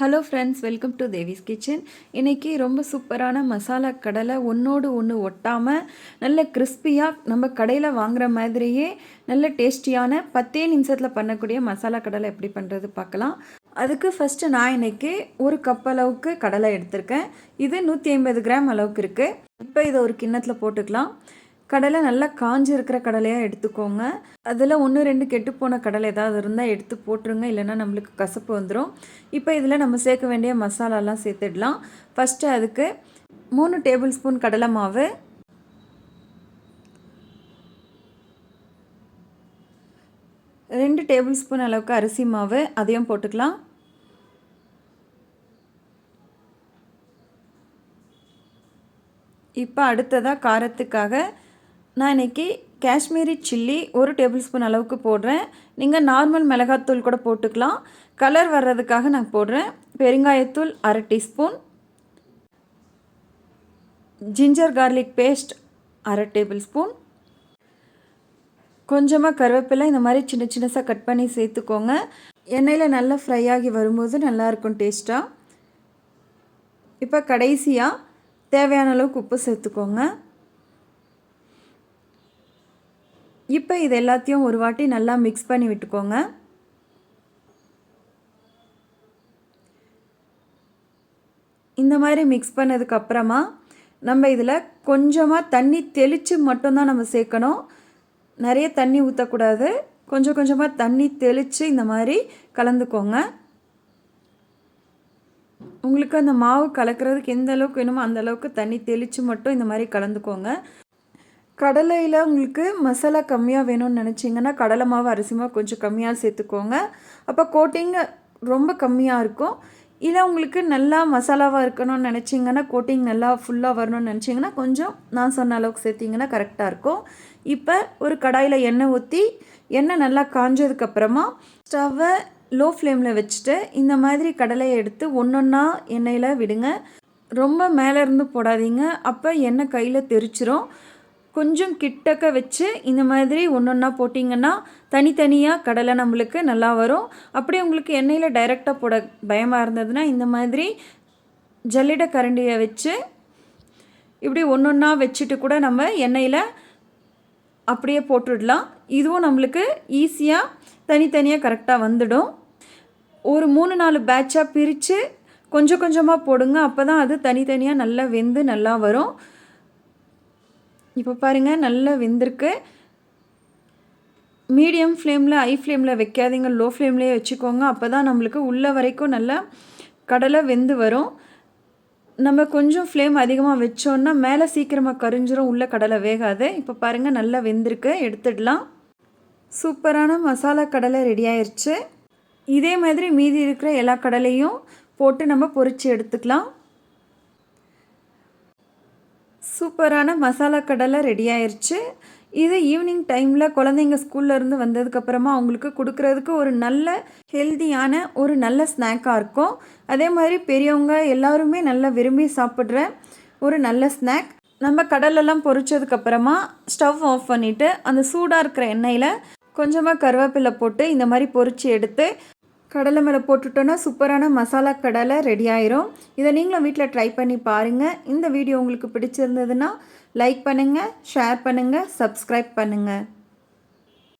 Hello friends, welcome to Devi's kitchen. இன்றைக்கி ரொம்ப சூப்பரான மசாலா கடலை ஒன்றோடு ஒன்று ஒட்டாமல் நல்ல கிறிஸ்பியாக நம்ம கடையில் வாங்குகிற மாதிரியே நல்ல டேஸ்டியான 10 நிமிஷத்தில் பண்ணக்கூடிய மசாலா கடலை எப்படி பண்ணுறது பார்க்கலாம். அதுக்கு ஃபஸ்ட்டு நான் இன்றைக்கி ஒரு கப் அளவுக்கு கடலை எடுத்திருக்கேன். இது 150 கிராம் அளவுக்கு இருக்குது. இப்போ இதை ஒரு கிண்ணத்தில் போட்டுக்கலாம். கடலை நல்லா காஞ்சி இருக்கிற கடலையாக எடுத்துக்கோங்க. அதில் 1-2 கெட்டுப்போன கடலை ஏதாவது இருந்தால் எடுத்து போட்டுருங்க, இல்லைன்னா நம்மளுக்கு கசப்பு வந்துடும். இப்போ இதில் நம்ம சேர்க்க வேண்டிய மசாலாலாம் சேர்த்துடலாம். ஃபஸ்ட்டு அதுக்கு 3 டேபிள் ஸ்பூன் கடலை மாவு, 2 டேபிள் ஸ்பூன் அளவுக்கு அரிசி மாவு, அதையும் போட்டுக்கலாம். இப்போ அடுத்ததாக காரத்துக்காக நான் இன்றைக்கி காஷ்மீரி சில்லி 1 டேபிள் ஸ்பூன் அளவுக்கு போடுறேன். நீங்கள் நார்மல் மிளகாத்தூள் கூட போட்டுக்கலாம். கலர் வர்றதுக்காக நான் போடுறேன். பெருங்காயத்தூள் 1/2 teaspoon, ginger garlic paste 1/2 tablespoon, கொஞ்சமாக கருவேப்பிலை இந்த மாதிரி சின்ன சின்னதாக கட் பண்ணி சேர்த்துக்கோங்க. எண்ணெயில் நல்லா ஃப்ரை ஆகி வரும்போது நல்லாயிருக்கும் டேஸ்ட்டாக. இப்போ கடைசியாக தேவையான அளவுக்கு உப்பு சேர்த்துக்கோங்க. இப்போ இது எல்லாத்தையும் ஒரு வாட்டி நல்லா மிக்ஸ் பண்ணி விட்டுக்கோங்க. இந்த மாதிரி மிக்ஸ் பண்ணதுக்கப்புறமா நம்ம இதில் கொஞ்சமாக தண்ணி தெளித்து மட்டும்தான் நம்ம சேர்க்கணும். நிறைய தண்ணி ஊற்றக்கூடாது. கொஞ்சம் கொஞ்சமாக தண்ணி தெளித்து இந்த மாதிரி கலந்துக்கோங்க. உங்களுக்கு அந்த மாவு கலக்கிறதுக்கு எந்த அளவுக்கு வேணுமோ அந்த அளவுக்கு தண்ணி தெளித்து மட்டும் இந்த மாதிரி கலந்துக்கோங்க. கடலையில் உங்களுக்கு மசாலா கம்மியாக வேணும்னு நினச்சிங்கன்னா கடலை மாவு அரிசி மாவு கொஞ்சம் கம்மியாக சேர்த்துக்கோங்க. அப்போ கோட்டிங் ரொம்ப கம்மியாக இருக்கும். இல்லை உங்களுக்கு நல்லா மசாலாவாக இருக்கணும்னு நினச்சிங்கன்னா, கோட்டிங் நல்லா ஃபுல்லாக வரணும்னு நினச்சிங்கன்னா கொஞ்சம் நான் சொன்ன அளவுக்கு சேர்த்திங்கன்னா கரெக்டாக இருக்கும். இப்போ ஒரு கடாயில் எண்ணெய் ஊற்றி எண்ணெய் நல்லா காஞ்சதுக்கப்புறமா ஸ்டவ்வை லோ ஃப்ளேமில் வச்சுட்டு இந்த மாதிரி கடலையை எடுத்து ஒன்றா எண்ணெயில் விடுங்க. ரொம்ப மேலேருந்து போடாதீங்க, அப்போ எண்ணெய் கையில் தெரிச்சிரும். கொஞ்சம் கிட்டக்க வச்சு இந்த மாதிரி ஒன்றா போட்டிங்கன்னா தனித்தனியாக கடலை நம்மளுக்கு நல்லா வரும். அப்படியே உங்களுக்கு எண்ணெயில் டைரெக்டாக போட பயமாக இருந்ததுன்னா இந்த மாதிரி ஜல்லிடை கரண்டியை வச்சு இப்படி ஒன்றா வச்சுட்டு கூட நம்ம எண்ணெயில் அப்படியே போட்டுடலாம். இதுவும் நம்மளுக்கு ஈஸியாக தனித்தனியாக கரெக்டாக வந்துடும். ஒரு 3-4 பேட்சாக பிரித்து கொஞ்சம் கொஞ்சமாக போடுங்க. அப்போ தான் அது தனித்தனியாக நல்லா வெந்து நல்லா வரும். இப்போ பாருங்கள், நல்லா வெந்திருக்கு. மீடியம் ஃப்ளேமில் ஹை ஃப்ளேமில் வைக்காதீங்க, லோ ஃப்ளேம்லேயே வச்சுக்கோங்க. அப்போ தான் நம்மளுக்கு உள்ள வரைக்கும் நல்லா கடலை வெந்து வரும். நம்ம கொஞ்சம் ஃப்ளேம் அதிகமாக வச்சோன்னா மேலே சீக்கிரமாக கரிஞ்சிரும், உள்ள கடலை வேகாது. இப்போ பாருங்கள், நல்லா வெந்திருக்கு, எடுத்துடலாம். சூப்பரான மசாலா கடலை ரெடி ஆயிடுச்சு. இதே மாதிரி மீதி இருக்கிற எல்லா கடலையும் போட்டு நம்ம பொரித்து எடுத்துக்கலாம். சூப்பரான மசாலா கடலை ரெடி ஆயிடுச்சு. இது ஈவினிங் டைமில் குழந்தைங்க ஸ்கூல்லேருந்து வந்ததுக்கப்புறமா அவங்களுக்கு கொடுக்குறதுக்கு ஒரு நல்ல ஹெல்தியான ஒரு நல்ல ஸ்நாக்காக இருக்கும். அதே மாதிரி பெரியவங்க எல்லாருமே நல்லா விரும்பி சாப்பிட்ற ஒரு நல்ல ஸ்நாக். நம்ம கடலெல்லாம் பொரிச்சதுக்கப்புறமா ஸ்டவ் ஆஃப் பண்ணிவிட்டு அந்த சூடாக இருக்கிற எண்ணெயில் கொஞ்சமாக கருவேப்பிலை போட்டு இந்த மாதிரி பொரித்து எடுத்து கடலை மேலே போட்டுட்டோன்னா சூப்பரான மசாலா கடலை ரெடி ஆயிரும். இதை நீங்களும் வீட்டில் ட்ரை பண்ணி பாருங்கள். இந்த வீடியோ உங்களுக்கு பிடிச்சிருந்ததுன்னா லைக் பண்ணுங்கள், ஷேர் பண்ணுங்கள், சப்ஸ்கிரைப் பண்ணுங்கள்.